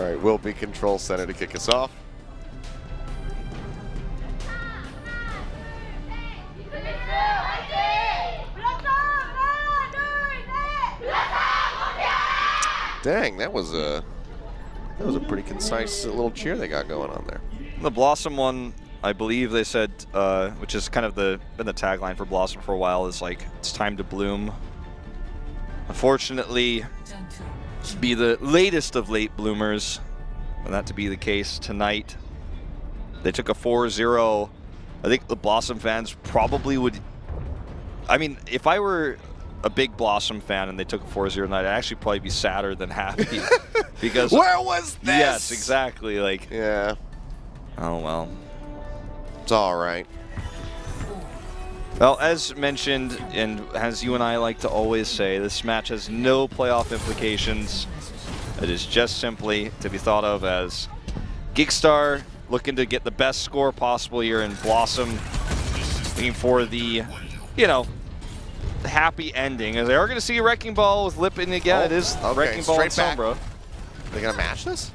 right, will be control center to kick us off. Dang, that was a pretty concise little cheer they got going on there. The BlossoM one, I believe they said, which is kind of been the tagline for BlossoM for a while, is like, it's time to bloom. Unfortunately, be the latest of late bloomers, and that to be the case tonight. They took a 4-0. I think the BlossoM fans probably would, I mean, if I were a big BlossoM fan and they took a 4-0 tonight, I'd actually probably be sadder than happy. Because where was this? Yes, exactly. Like, yeah. Oh well. It's all right. Well, as mentioned, and as you and I like to always say, this match has no playoff implications. It is just simply to be thought of as GEEKSTAR looking to get the best score possible here, in BlossoM looking for the, you know, happy ending. As they are going to see a Wrecking Ball with Lip in again. It is Wrecking Ball and Sombra. Are they going to match this?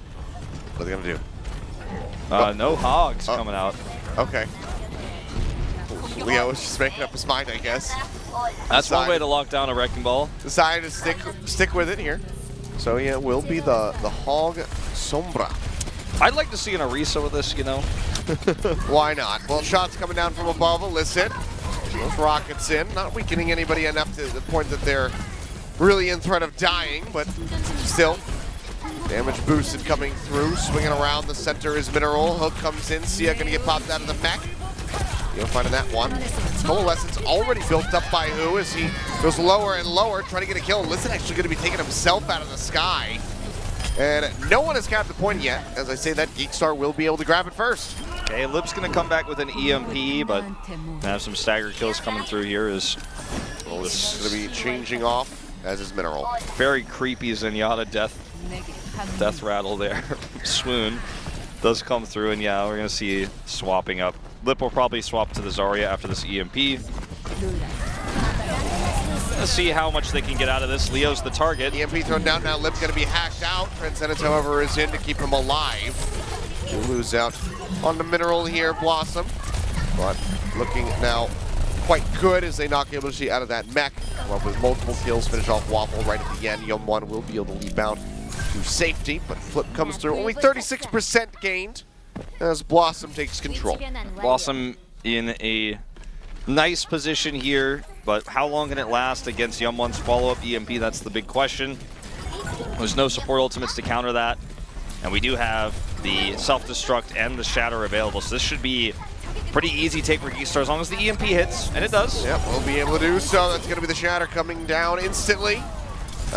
What are they going to do? No Hogs coming out. Okay. Leo was just making up his mind, I guess. That's one way to lock down a Wrecking Ball. Decided to stick with it here. So yeah, it will be the Hog Sombra. I'd like to see an Orisa with this, you know. Why not? Well, shots coming down from above. Listen, those rockets in, not weakening anybody enough to the point that they're really in threat of dying, but still. Damage boosted coming through, swinging around the center is Mineral. Hook comes in, Sia gonna get popped out of the mech. You'll find in that one. Coalescence already built up by Who as he goes lower and lower, trying to get a kill. Listen actually gonna be taking himself out of the sky. And no one has capped the point yet. As I say that, GEEKSTAR will be able to grab it first. Okay, Lip's gonna come back with an EMP, but have some stagger kills coming through here. Is well, this is gonna be changing off, as is Mineral. Very creepy Zenyatta death rattle there. Swoon does come through, and yeah, we're gonna see swapping up. Lip will probably swap to the Zarya after this EMP. Let's see how much they can get out of this. Leo's the target. EMP thrown down now. Lip gonna be hacked out. Transcendence, however, is in to keep him alive. We'll lose out on the Mineral here, BlossoM. But looking now quite good as they knock OWC out of that mech. Well, with multiple kills, finish off Waffle right at the end. Yum1 will be able to lead bound to safety, but Flip comes through. Only 36% gained as BlossoM takes control. BlossoM in a nice position here, but how long can it last against Yum1's follow-up EMP? That's the big question. There's no support ultimates to counter that, and we do have the self-destruct and the shatter available, so this should be pretty easy take for GEEKSTAR as long as the EMP hits, and it does. Yep, we'll be able to do so. That's going to be the shatter coming down instantly.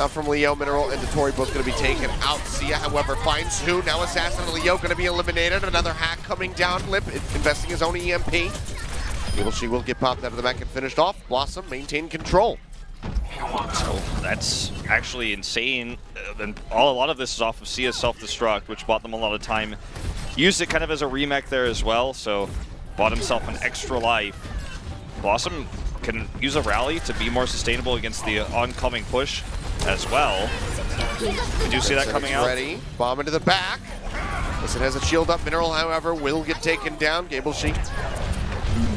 From Leo, Mineral, and Dotori both going to be taken out. Sia, however, finds Who. Now Assassin and Leo going to be eliminated. Another hack coming down. Lip investing his own EMP. She will get popped out of the mech and finished off. BlossoM maintain control. So that's actually insane. And a lot of this is off of Sia's self-destruct, which bought them a lot of time. Used it kind of as a remech there as well, so bought himself an extra life. BlossoM can use a rally to be more sustainable against the oncoming push as well. Did you see that coming out? Ready, bomb into the back. Listen, has a shield up. Mineral, however, will get taken down. She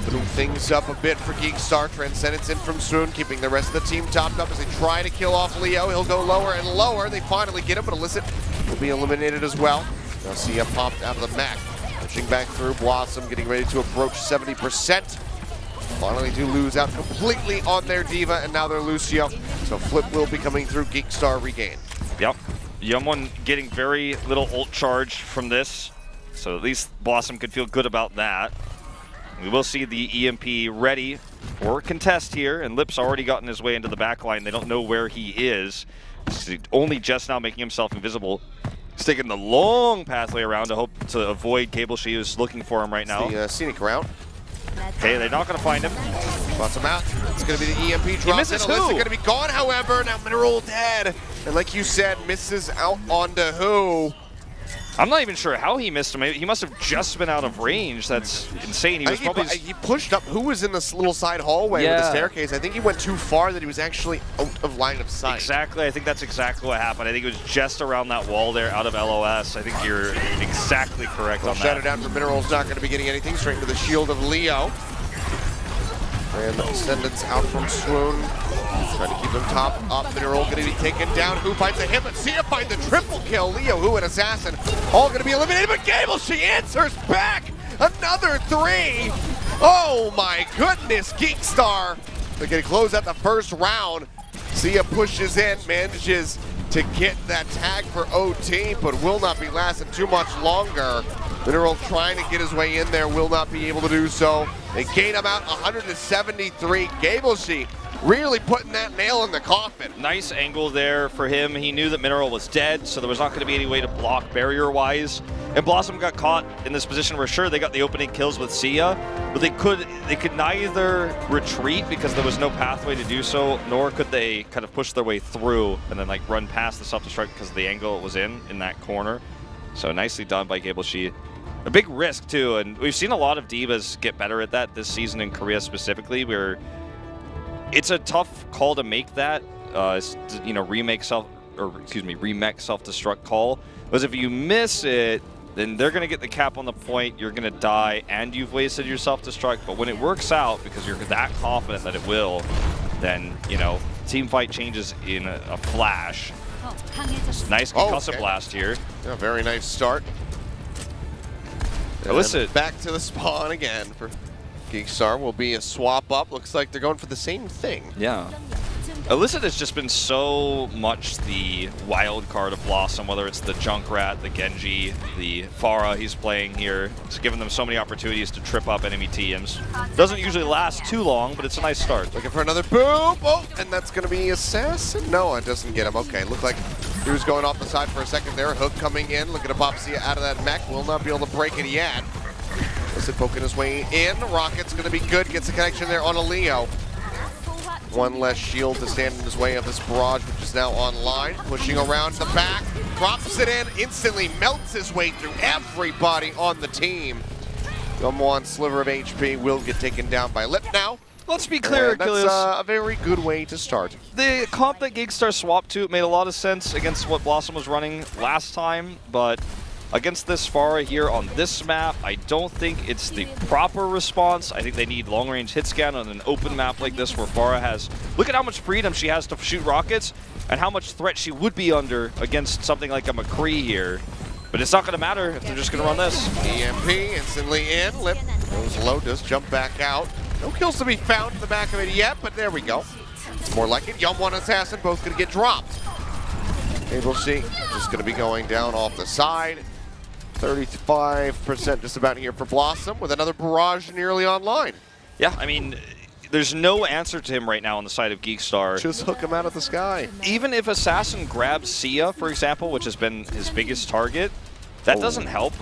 threw things up a bit for GEEKSTAR. Transcendence in from Swoon, keeping the rest of the team topped up as they try to kill off Leo. He'll go lower and lower. They finally get him, but Illicit will be eliminated as well. Now Sia popped out of the mech. Pushing back through, BlossoM getting ready to approach 70%. Finally do lose out completely on their Diva, and now they're Lucio. So Flip will be coming through, GEEKSTAR regain. Yep, Yum1 getting very little ult charge from this, so at least BlossoM could feel good about that. We will see the EMP ready for contest here, and Lip's already gotten his way into the back line. They don't know where he is. He's only just now making himself invisible. He's taking the long pathway around to hope to avoid She who's looking for him right now. The scenic route. Okay, they're not going to find him. Spots him out. It's going to be the EMP drop. Misses Who. Going to be gone, however. Now Mineral dead. And like you said, misses out onto Who. I'm not even sure how he missed him. He must have just been out of range. That's insane. He was probably he pushed up. Who was in this little side hallway with the staircase? I think he went too far that he was actually out of line of sight. Exactly. I think that's exactly what happened. I think it was just around that wall there, out of LOS. I think you're exactly correct on that. Shadow down for Mineral's not going to be getting anything. Straight into the shield of Leo. And Ascendants out from Swoon. Trying to keep them top up. Mineral going to be taken down. Who finds a hit? But Sia finds the triple kill. Leo, Who, and Assassin all going to be eliminated. But Gable, she answers back. Another 3. Oh my goodness. GEEKSTAR. They're going to close out the first round. Sia pushes in, manages to get that tag for OT, but will not be lasting too much longer. Mineral trying to get his way in there, will not be able to do so. They gain him out 173. Gablesy really putting that nail in the coffin. Nice angle there for him. He knew that Mineral was dead, so there was not going to be any way to block barrier-wise. And BlossoM got caught in this position where sure, they got the opening kills with Sia, but they could neither retreat because there was no pathway to do so, nor could they kind of push their way through and then like run past the self-destruct because of the angle it was in that corner. So nicely done by Gablesy. A big risk too, and we've seen a lot of divas get better at that this season in Korea specifically, where it's a tough call to make that, you know, remake self-destruct call. Because if you miss it, then they're going to get the cap on the point, you're going to die, and you've wasted your self-destruct. But when it works out, because you're that confident that it will, then, you know, team fight changes in a flash. Nice concussive blast here. Yeah, very nice start. Illicit. Back to the spawn again for GEEKSTAR. Will be a swap up. Looks like they're going for the same thing. Yeah. Illicit has just been so much the wild card of BlossoM, whether it's the Junkrat, the Genji, the Pharah he's playing here. It's given them so many opportunities to trip up enemy teams. Doesn't usually last too long, but it's a nice start. Looking for another boom. Oh, and that's going to be Assassin. No, it doesn't get him. Okay, looked like he was going off the side for a second there. Hook coming in, looking to pop Sia out of that mech. Will not be able to break it yet. Illicit poking his way in. Rocket's going to be good. Gets a connection there on a Leo. One less shield to stand in his way of this barrage, which is now online. Pushing around the back, drops it in, instantly melts his way through everybody on the team. One sliver of HP will get taken down by Lip now. Let's be clear, Achilios. That's a very good way to start. The comp that GEEKSTAR swapped to made a lot of sense against what BlossoM was running last time, but against this Pharah here on this map, I don't think it's the proper response. I think they need long-range hit scan on an open map like this where Pharah has... Look at how much freedom she has to shoot rockets and how much threat she would be under against something like a McCree here. But it's not going to matter if they're just going to run this. EMP instantly in. Lip goes low, does jump back out. No kills to be found in the back of it yet, but there we go. More like it. One Assassin, both going to get dropped. Gablesy just going to be going down off the side. 35% just about here for BlossoM with another barrage nearly online. Yeah, I mean, there's no answer to him right now on the side of GEEKSTAR. Just hook him out of the sky. Even if Assassin grabs Sia, for example, which has been his biggest target, that doesn't help.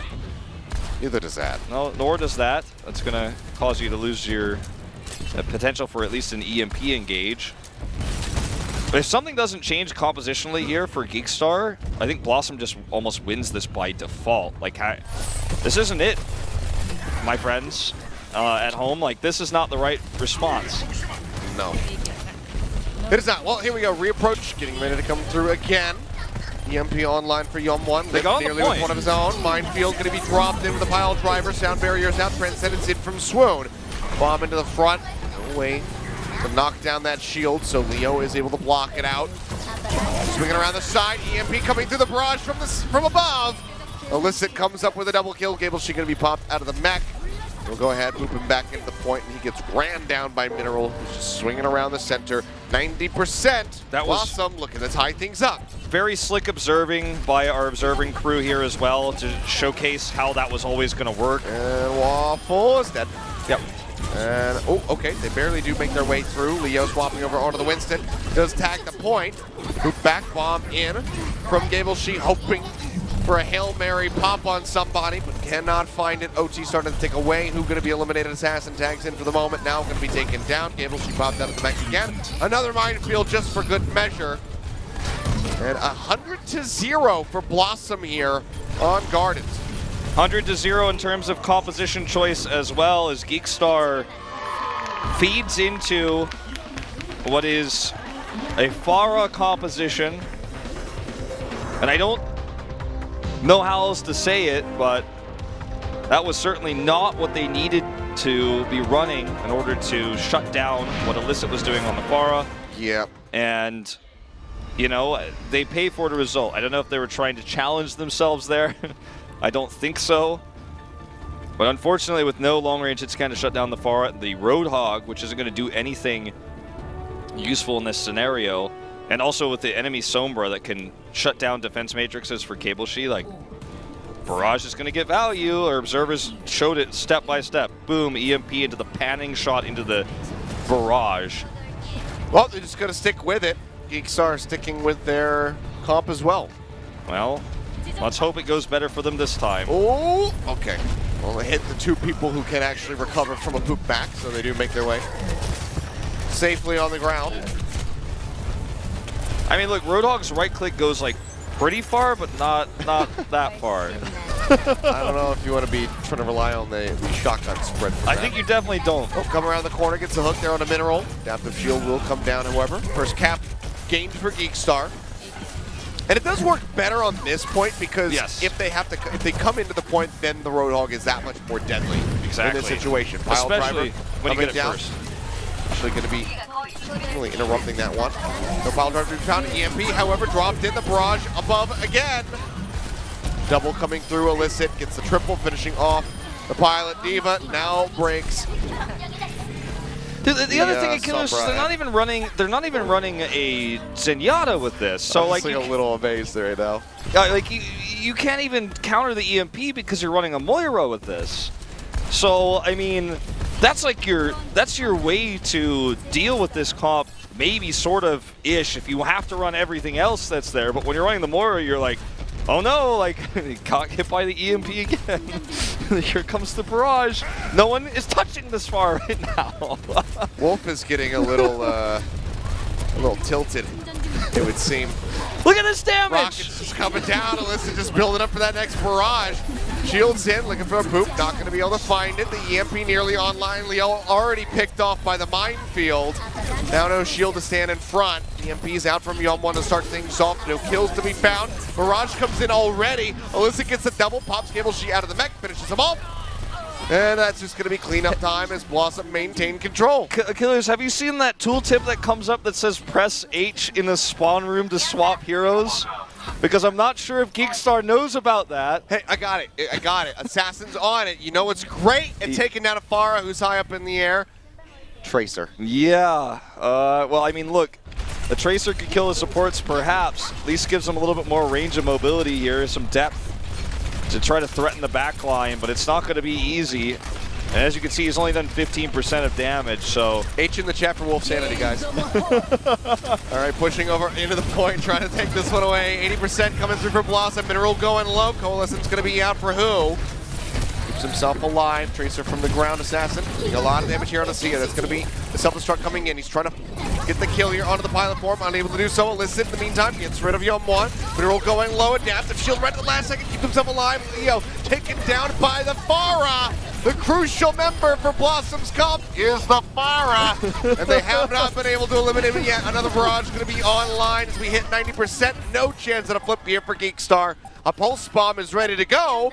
Neither does that. No, nor does that. That's going to cause you to lose your potential for at least an EMP engage. But if something doesn't change compositionally here for GEEKSTAR, I think BlossoM just almost wins this by default. Like, this isn't it, my friends at home. Like, this is not the right response. No. It is not. Well, here we go. Reapproach, getting ready to come through again. EMP online for Yum1. They got nearly the with one of his own. Minefield going to be dropped in with a pile driver. Sound barriers out. Transcendence in from Swoon. Bomb into the front. No way to knock down that shield, so Leo is able to block it out. Swinging around the side. EMP coming through the barrage from above. Illicit comes up with a double kill. Gablesy going to be popped out of the mech. We'll go ahead, loop him back into the point, and he gets ran down by Mineral, who's just swinging around the center. 90%. That was BlossoM looking to tie things up. Very slick observing by our observing crew here as well to showcase how that was always going to work. And Waffle is dead. Yep. And, oh, okay, they barely do make their way through. Leo swapping over onto the Winston. Does tag the point. Loop back, bomb in from Gablesy, hoping for a Hail Mary pop on somebody, but cannot find it. OT starting to take away. Who going to be eliminated? Assassin tags in for the moment. Now going to be taken down. Gablesy popped out of the back again. Another minefield just for good measure. And 100-0 for BlossoM here. on Gardens. 100-0 in terms of composition choice, as well as GEEKSTAR feeds into what is a Pharah composition. And I don't know how else to say it, but that was certainly not what they needed to be running in order to shut down what Illicit was doing on the Pharah. Yeah. And, you know, they pay for the result. I don't know if they were trying to challenge themselves there. I don't think so. But unfortunately, with no long range, it's kind of shut down the Pharah. The Roadhog, which isn't going to do anything useful in this scenario. And also with the enemy Sombra that can shut down defense matrices for Cable She, like, Barrage is going to get value, or Observers showed it step by step. Boom, EMP into the panning shot into the Barrage. Well, they're just going to stick with it. GEEKSTAR sticking with their comp as well. Well, let's hope it goes better for them this time. Oh, okay. Well, they hit the two people who can actually recover from a poop back, so they do make their way safely on the ground. I mean, look, Roadhog's right click goes like pretty far, but not that far. I don't know if you want to be trying to rely on the shotgun spread. I think you definitely don't. Oh, come around the corner, gets the hook there on a mineral. Adaptive shield will come down, however. First cap gained for GEEKSTAR. And it does work better on this point because if they come into the point, then the Roadhog is that much more deadly in this situation. Pile Especially driver when you get it down. first. Actually going to be really interrupting that one. No pile driver to be found. EMP, however, dropped in the Barrage above again. Double coming through. Illicit gets the triple, finishing off the pilot. Diva now breaks. The other thing, Achilios, is they're not even running a Zenyatta with this. So like a little amazed right now. Like you can't even counter the EMP because you're running a Moira with this. So I mean, that's your way to deal with this comp, maybe sort of ish, if you have to run everything else that's there. But when you're running the Moira, you're like, oh no, like, got hit by the EMP again. Here comes the Barrage. No one is touching this far right now. Wolf is getting a little tilted, it would seem. Look at this damage! Rockets just coming down. Illicit just building up for that next Barrage. Shields in, looking for a poop. Not going to be able to find it. The EMP nearly online. Leo already picked off by the minefield. Now no shield to stand in front. EMP's out from Yum1 to start things off. No kills to be found. Barrage comes in already. Illicit gets a double. Pops Cable She out of the mech. Finishes him off. And that's just going to be cleanup time as BlossoM maintain control. Achilles, have you seen that tooltip that comes up that says press H in the spawn room to swap heroes? Because I'm not sure if GEEKSTAR knows about that. Hey, I got it. I got it. Assassin's on it. You know what's great at taking down a Pharah who's high up in the air? Tracer. Yeah. Well, I mean, look. The Tracer could kill the supports, perhaps. At least gives them a little bit more range of mobility here, some depth to try to threaten the back line, but it's not going to be easy. And as you can see, he's only done 15% of damage, so... H in the chat for Wolf Sanity, guys. All right, pushing over into the point, trying to take this one away. 80% coming through for BlossoM. Mineral going low. Coalescence going to be out for who? Keeps himself alive. Tracer from the ground, Assassin. A lot of damage here on the Sia. That's going to be the self-destruct coming in. He's trying to get the kill here onto the pilot form. Unable to do so. Illicit in the meantime gets rid of Yum1. Mineral going low. Adaptive shield right at the last second. Keeps himself alive. Leo taken down by the Pharah. The crucial member for BlossoM's comp is the Pharah. And they have not been able to eliminate him yet. Another Barrage going to be online as we hit 90%. No chance at a flip here for GEEKSTAR. A pulse bomb is ready to go,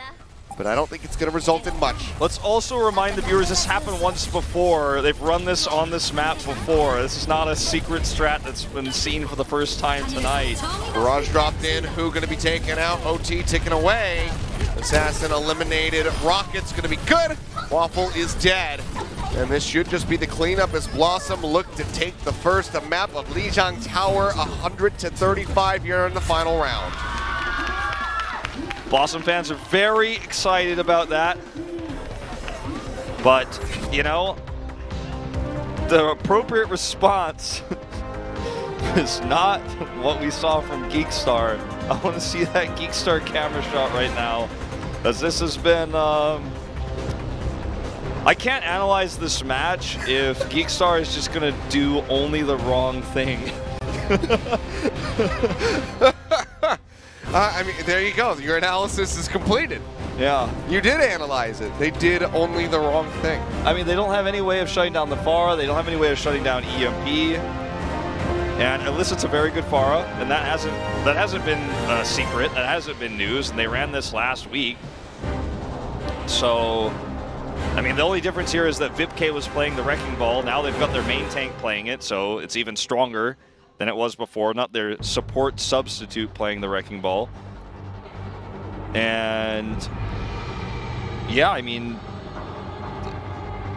but I don't think it's going to result in much. Let's also remind the viewers this happened once before. They've run this on this map before. This is not a secret strat that's been seen for the first time tonight. Barrage dropped in. Who going to be taken out? OT taken away. Assassin eliminated. Rocket's going to be good. Waffle is dead. And this should just be the cleanup as BlossoM look to take the first map of Lijiang Tower, 100-35 here in the final round. BlossoM fans are very excited about that. But, you know, the appropriate response is not what we saw from GEEKSTAR. I want to see that GEEKSTAR camera shot right now, as this has been... I can't analyze this match if GEEKSTAR is just going to do only the wrong thing. I mean, there you go. Your analysis is completed. Yeah. You did analyze it. They did only the wrong thing. I mean, they don't have any way of shutting down the Pharah. They don't have any way of shutting down EMP. And Illicit's a very good Pharah, and that hasn't been a secret. That hasn't been news, and they ran this last week. So, I mean, the only difference here is that VipK was playing the Wrecking Ball. Now they've got their main tank playing it, so it's even stronger than it was before. Not their support substitute playing the Wrecking Ball. And yeah, I mean,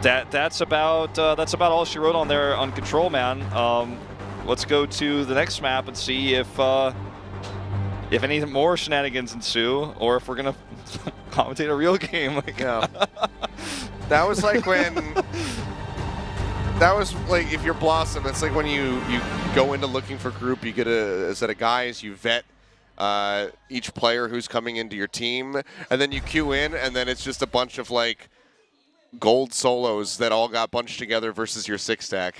that's about all she wrote on there on Control, man. Let's go to the next map and see if any more shenanigans ensue, or if we're gonna commentate a real game. Like, yeah. That was like when. That was like if you're BlossoM. It's like when you go into looking for group. You get a set of guys. You vet each player who's coming into your team, and then you queue in, and then it's just a bunch of like gold solos that all got bunched together versus your 6-stack.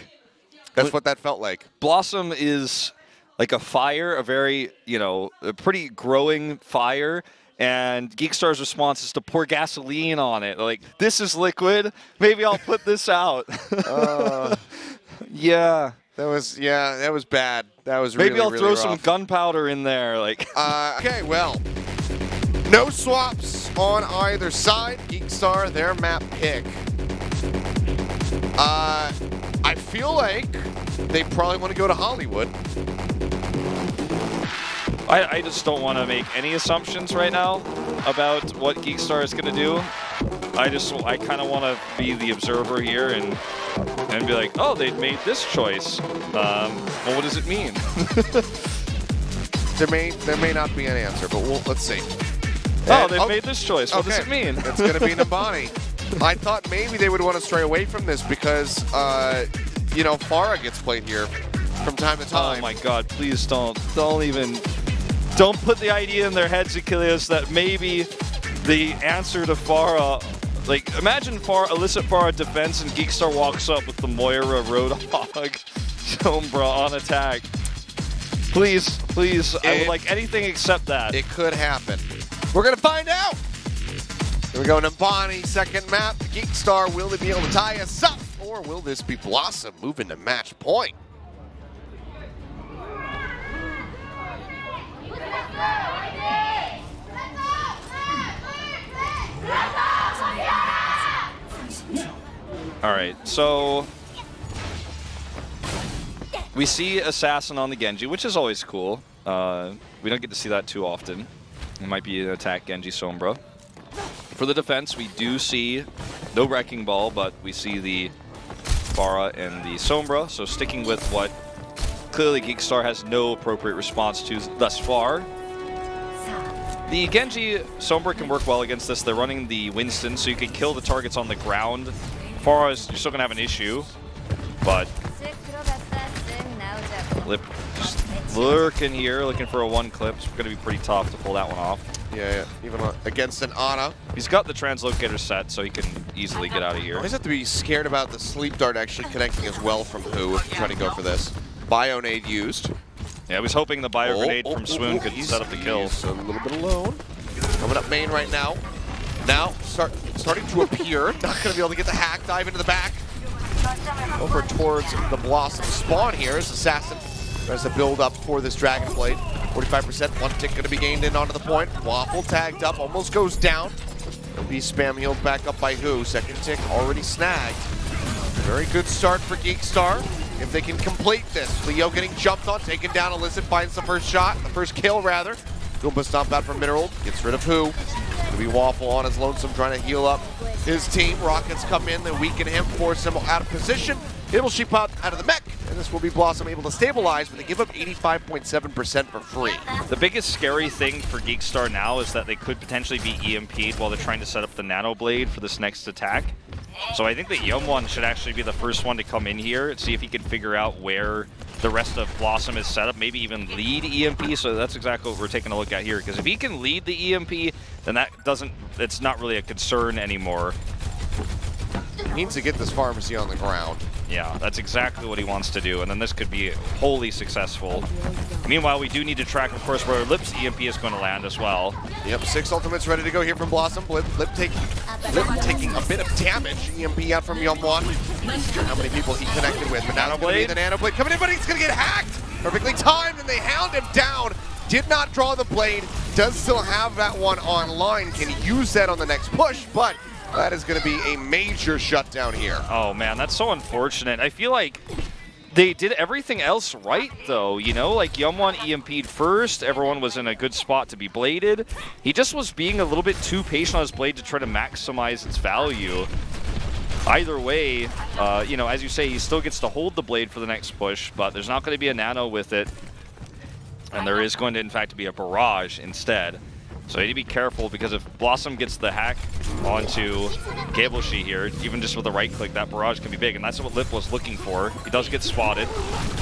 That's what that felt like. BlossoM is like a fire, a very, a pretty growing fire, and GEEKSTAR's response is to pour gasoline on it. Like, this is liquid, maybe I'll put this out. Yeah. That was bad. That was maybe really, I'll really throw rough. some gunpowder in there. Like. Okay, well, no swaps on either side. GEEKSTAR, their map pick. I feel like they probably want to go to Hollywood. I just don't want to make any assumptions right now about what GEEKSTAR is going to do. I kind of want to be the observer here and be like, oh, they made this choice. Well, what does it mean? There may not be an answer, but let's see. Oh, they've made this choice. What does it mean? It's going to be Nambani. I thought maybe they would want to stray away from this because, Pharah gets played here from time to time. Oh my God! Please don't put the idea in their heads, Achilios, that maybe the answer to Pharah, like imagine Illicit Pharah defense and GEEKSTAR walks up with the Moira Roadhog Sombra on attack. Please, I would like anything except that. It could happen. We're gonna find out. Here we go, Nambani, second map. GEEKSTAR, will they be able to tie us up? Or will this be BlossoM moving to match point? All right, so we see Assassin on the Genji, which is always cool. We don't get to see that too often. It might be an attack Genji Sombra. For the defense, we do see no Wrecking Ball, but we see the Pharah and the Sombra. So sticking with what clearly GEEKSTAR has no appropriate response to thus far. The Genji Sombra can work well against this. They're running the Winston, so you can kill the targets on the ground. Pharah, you're still going to have an issue, but Lip just lurking here, looking for a one clip. It's going to be pretty tough to pull that one off. Yeah, even against an Ana. He's got the translocator set, so he can easily get out of here. Always have to be scared about the sleep dart actually connecting as well from who if you're trying to go for this. Bionade used. Yeah, I was hoping the bio grenade from Swoon could set up the kill. He's a little bit alone. Coming up main right now. Now starting to appear. Not going to be able to get the hack. Dive into the back. Over towards the BlossoM spawn here as Assassin tries to build up for this Dragon Blade. 45%, one tick going to be gained in onto the point. Waffle tagged up, almost goes down. It'll be spam healed back up by who? Second tick already snagged. Very good start for GEEKSTAR. If they can complete this. Leo getting jumped on, taken down. Illicit finds the first shot, the first kill rather. Goomba stomp out from Mineral, gets rid of who? Gonna be Waffle on his lonesome trying to heal up his team. Rockets come in, they weaken him, force him out of position. It'll sheep out of the mech, and this will be BlossoM able to stabilize, but they give up 85.7% for free. The biggest scary thing for GEEKSTAR now is that they could potentially be EMP'd while they're trying to set up the Nano Blade for this next attack. So I think that Yeomwon should actually be the first one to come in here and see if he can figure out where the rest of BlossoM is set up, maybe even lead EMP. So that's exactly what we're taking a look at here, because if he can lead the EMP, then it's not really a concern anymore. He needs to get this pharmacy on the ground. Yeah, that's exactly what he wants to do, and then this could be wholly successul. Meanwhile, we do need to track, of course, where Lip's EMP is going to land as well. Yep, 6 ultimates ready to go here from BlossoM. Lip taking a bit of damage. EMP out from Yeomwon. How many people he connected with, but now it's going to be the Nano Blade coming in, but he's going to get hacked! Perfectly timed, and they hound him down. Did not draw the blade, does still have that one online, can use that on the next push, but that is going to be a major shutdown here. Oh man, that's so unfortunate. I feel like they did everything else right though, you know, like Yeomwon EMP'd first, everyone was in a good spot to be bladed. He just was being a little bit too patient on his blade to try to maximize its value. Either way, you know, as you say, he still gets to hold the blade for the next push, but there's not going to be a nano with it. And there is going to, in fact, be a barrage instead. So you need to be careful, because if BlossoM gets the hack onto GEEKSTAR here, even just with a right click, that barrage can be big, and that's what Lip was looking for. He does get spotted.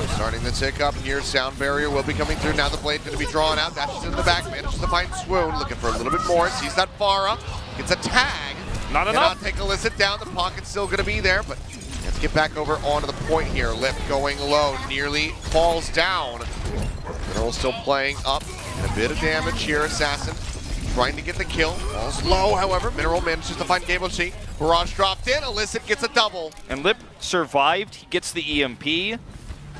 Starting the tick up here, sound barrier will be coming through. Now the blade going to be drawn out. Dashes in the back, manages to find Swoon, looking for a little bit more. Sees that Pharah, gets a tag. Not enough. Cannot take Illicit down. The pocket's still going to be there, but let's get back over onto the point here. Lip going low, nearly falls down. Mineral still playing up, and a bit of damage here. Assassin trying to get the kill. Falls low, however. Mineral manages to find GEEKSTAR. Barrage dropped in. Illicit gets a double. And Lip survived. He gets the EMP.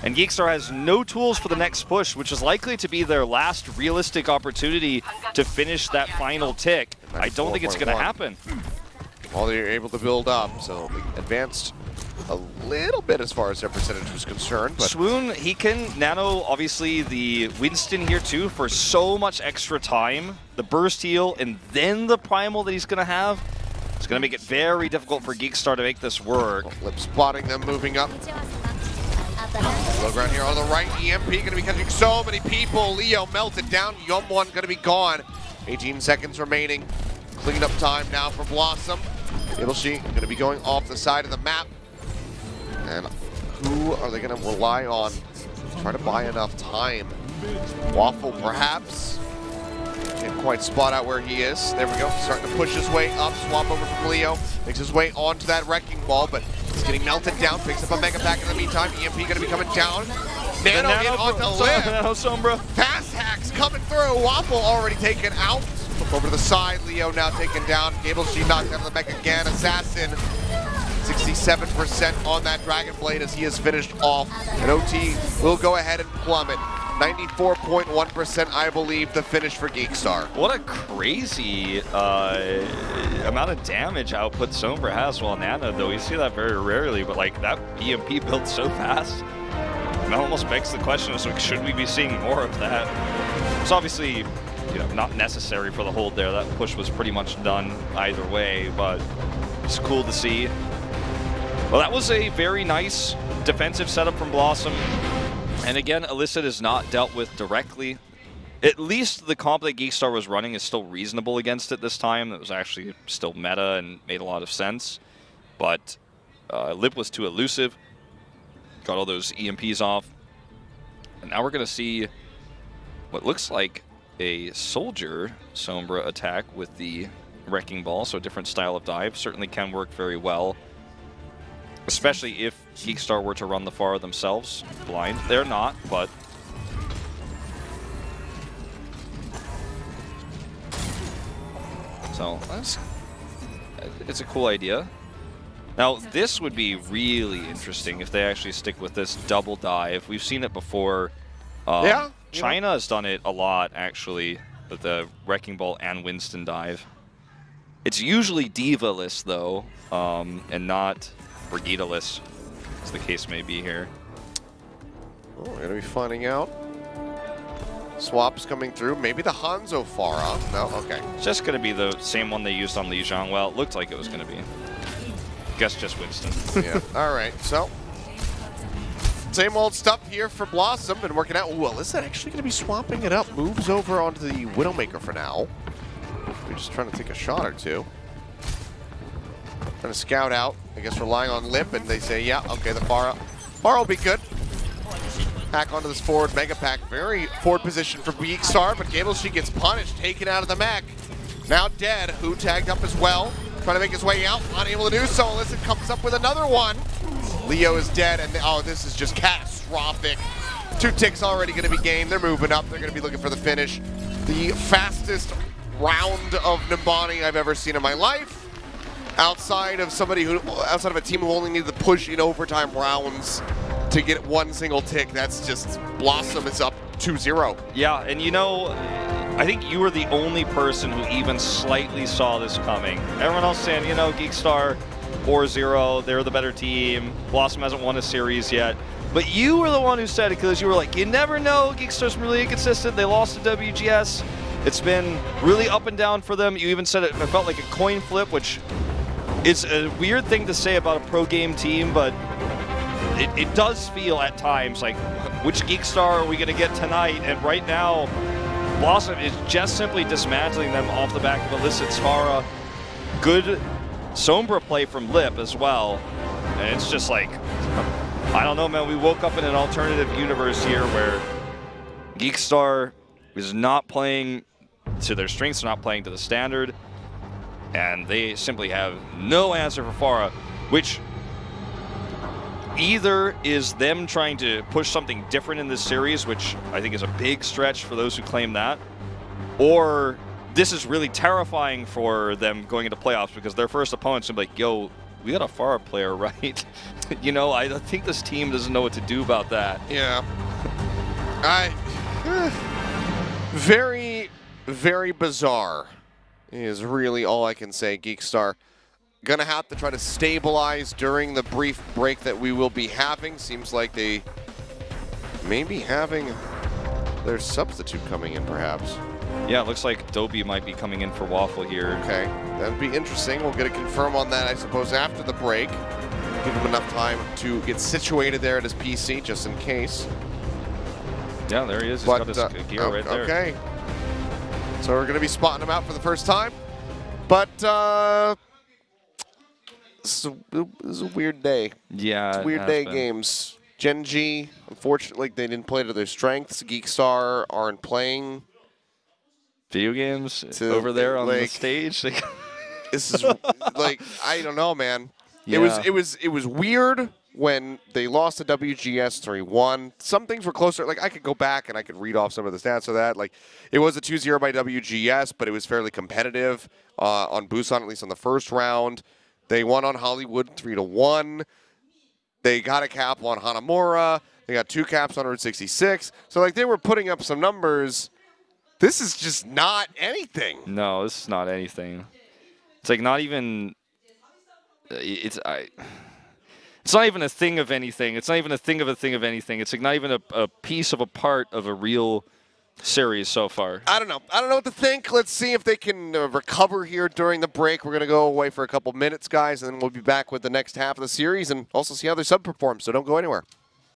And GEEKSTAR has no tools for the next push, which is likely to be their last realistic opportunity to finish that final tick. I don't think it's going to happen. Well, they're able to build up, so they advanced a little bit as far as their percentage was concerned. But Swoon, he can nano, obviously, the Winston here too for so much extra time. The burst heal and then the primal that he's going to have. It's going to make it very difficult for GEEKSTAR to make this work. Lip spotting them moving up. Low ground here on the right. EMP going to be catching so many people. Leo melted down. Yeomwon going to be gone. 18 seconds remaining. Cleanup time now for BlossoM. GEEKSTAR going to be going off the side of the map. And who are they going to rely on to try to buy enough time? Waffle, perhaps. Can't quite spot out where he is. There we go. Starting to push his way up. Swap over from Leo. Makes his way onto that wrecking ball, but he's getting melted down. Picks up a mega pack in the meantime. EMP going to be coming down. Nano in onto Lip. Sombra. Fast hacks coming through. Waffle already taken out. Look over to the side. Leo now taken down. GEEKSTAR knocked down the mech again. Assassin 67% on that Dragon Blade as he has finished off. And OT will go ahead and plummet. 94.1%, I believe, the finish for GEEKSTAR. What a crazy amount of damage output Sombra has while Nano, though. You see that very rarely, but like that EMP built so fast. That almost begs the question, so should we be seeing more of that? It's obviously, you know, not necessary for the hold there. That push was pretty much done either way, but it's cool to see. Well, that was a very nice defensive setup from BlossoM. And again, Illicit is not dealt with directly. At least the comp that GEEKSTAR was running is still reasonable against it this time. That was actually still meta and made a lot of sense. But Lip was too elusive. Got all those EMPs off. And now we're going to see what looks like a Soldier Sombra attack with the Wrecking Ball. So a different style of dive. Certainly can work very well. Especially if GEEKSTAR were to run the Pharah themselves blind. They're not, but... So, it's a cool idea. Now, this would be really interesting if they actually stick with this double dive. We've seen it before. China has done it a lot, actually, with the Wrecking Ball and Winston dive. It's usually D.Va-less, though, and not Brigitte-less, as the case may be here. Oh, we're going to be finding out. Swaps coming through. Maybe the Hanzo Pharah. No? Okay. It's just going to be the same one they used on Lijiang. Well, it looked like it was going to be. Guess just Winston. Yeah. All right. So, same old stuff here for BlossoM. Been working out. Well, is that actually going to be swapping it up? Moves over onto the Widowmaker for now. We're just trying to take a shot or two. Trying to scout out. I guess relying on Lip, and they say, yeah, okay, the Pharah will be good. Hack onto this forward Mega Pack. Very forward position for GEEKSTAR, but GEEKSTAR gets punished, taken out of the mech. Now dead. Who tagged up as well. Trying to make his way out, unable to do so. Illicit comes up with another one. Leo is dead, and oh, this is just catastrophic. 2 ticks already going to be gained. They're moving up. They're going to be looking for the finish. The fastest round of Nimbani I've ever seen in my life. Outside of a team who only needed to push in overtime rounds to get 1 single tick, that's just, BlossoM is up 2-0. Yeah, and you know, I think you were the only person who even slightly saw this coming. Everyone else saying, you know, GEEKSTAR 4-0, they're the better team. BlossoM hasn't won a series yet. But you were the one who said it, because you were like, you never know, GEEKSTAR's really inconsistent. They lost to WGS. It's been really up and down for them. You even said it felt like a coin flip, which is a weird thing to say about a pro game team, but it does feel at times like, which GEEKSTAR are we going to get tonight? And right now, BlossoM is just simply dismantling them off the back of illicit Sfara. Good Sombra play from Lip as well. And it's just like, I don't know, man. We woke up in an alternative universe here where GEEKSTAR is not playing to their strengths, not playing to the standard. And they simply have no answer for Pharah, which either is them trying to push something different in this series, which I think is a big stretch for those who claim that, or this is really terrifying for them going into playoffs because their first opponent's gonna be like, yo, we got a Pharah player, right? You know, I think this team doesn't know what to do about that. Yeah. Very, very bizarre is really all I can say. GEEKSTAR gonna have to try to stabilize during the brief break that we will be having. Seems like they may be having their substitute coming in, perhaps. Yeah, it looks like Dobie might be coming in for Waffle here. Okay, that would be interesting. We'll get a confirm on that, I suppose, after the break. Give him enough time to get situated there at his PC, just in case. Yeah, there he is. He's got his gear right there. Okay. So we're going to be spotting him out for the first time. But this is a weird day. Yeah, it's a weird day games. Gen G, unfortunately, they didn't play to their strengths. GEEKSTAR aren't playing video games over there on the stage. This is like, I don't know, man. Yeah. It was weird when they lost to WGS 3-1. Some things were closer. Like, I could go back and I could read off some of the stats of that. Like, it was a 2-0 by WGS, but it was fairly competitive on Busan, at least on the first round. They won on Hollywood 3-1. They got a cap on Hanamura. They got 2 caps on Route 66. So, like, they were putting up some numbers. This is just not anything. No, this is not anything. It's like not even. It's not even a thing of anything. It's not even a thing of anything. It's like not even a piece of a part of a real series so far. I don't know. I don't know what to think. Let's see if they can recover here during the break. We're going to go away for a couple minutes, guys, and then we'll be back with the next half of the series and also see how their sub performs. So don't go anywhere.